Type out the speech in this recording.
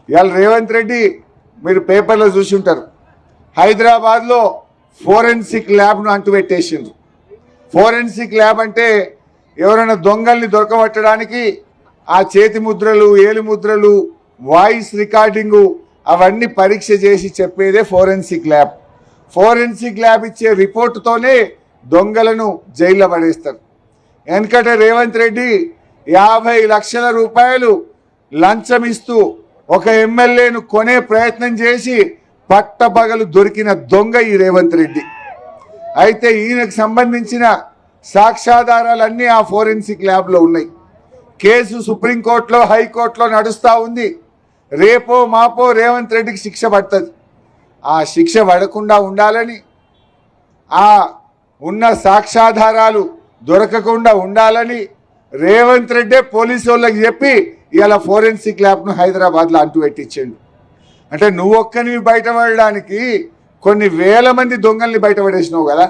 ఇవాళ రేవంత్ రెడ్డి మీరు పేపర్లో చూసి ఉంటారు, హైదరాబాద్లో ఫోరెన్సిక్ ల్యాబ్ను అంటుపెట్టేసిండ్రు. ఫోరెన్సిక్ ల్యాబ్ అంటే ఎవరైనా దొంగల్ని దొరకబట్టడానికి ఆ చేతి ముద్రలు, ఏలు ముద్రలు, వాయిస్ రికార్డింగు అవన్నీ పరీక్ష చేసి చెప్పేదే ఫోరెన్సిక్ ల్యాబ్. ఫోరెన్సిక్ ల్యాబ్ ఇచ్చే రిపోర్టుతోనే దొంగలను జైల్లో పడేస్తారు. వెనకట రేవంత్ రెడ్డి 50 లక్షల రూపాయలు లంచం ఇస్తూ ఒక ఎమ్మెల్యేను కొనే ప్రయత్నం చేసి పట్టపగలు దొరికిన దొంగ ఈ రేవంత్ రెడ్డి. అయితే ఈయనకు సంబంధించిన సాక్ష్యాధారాలన్నీ ఆ ఫోరెన్సిక్ ల్యాబ్లో ఉన్నాయి. కేసు సుప్రీంకోర్టులో, హైకోర్టులో నడుస్తూ ఉంది. రేపో మాపో రేవంత్ రెడ్డికి శిక్ష పడుతుంది. ఆ శిక్ష పడకుండా ఉండాలని, ఆ ఉన్న సాక్ష్యాధారాలు దొరకకుండా ఉండాలని రేవంత్ రెడ్డే పోలీసు వాళ్ళకి చెప్పి ఇలా ఫోరెన్సిక్ ల్యాబ్ను హైదరాబాద్లో అంటుపెట్టించాడు. అంటే నువ్వు ఒక్కనివి బయటపడడానికి కొన్ని వేల మంది దొంగల్ని బయటపడేసినావు కదా.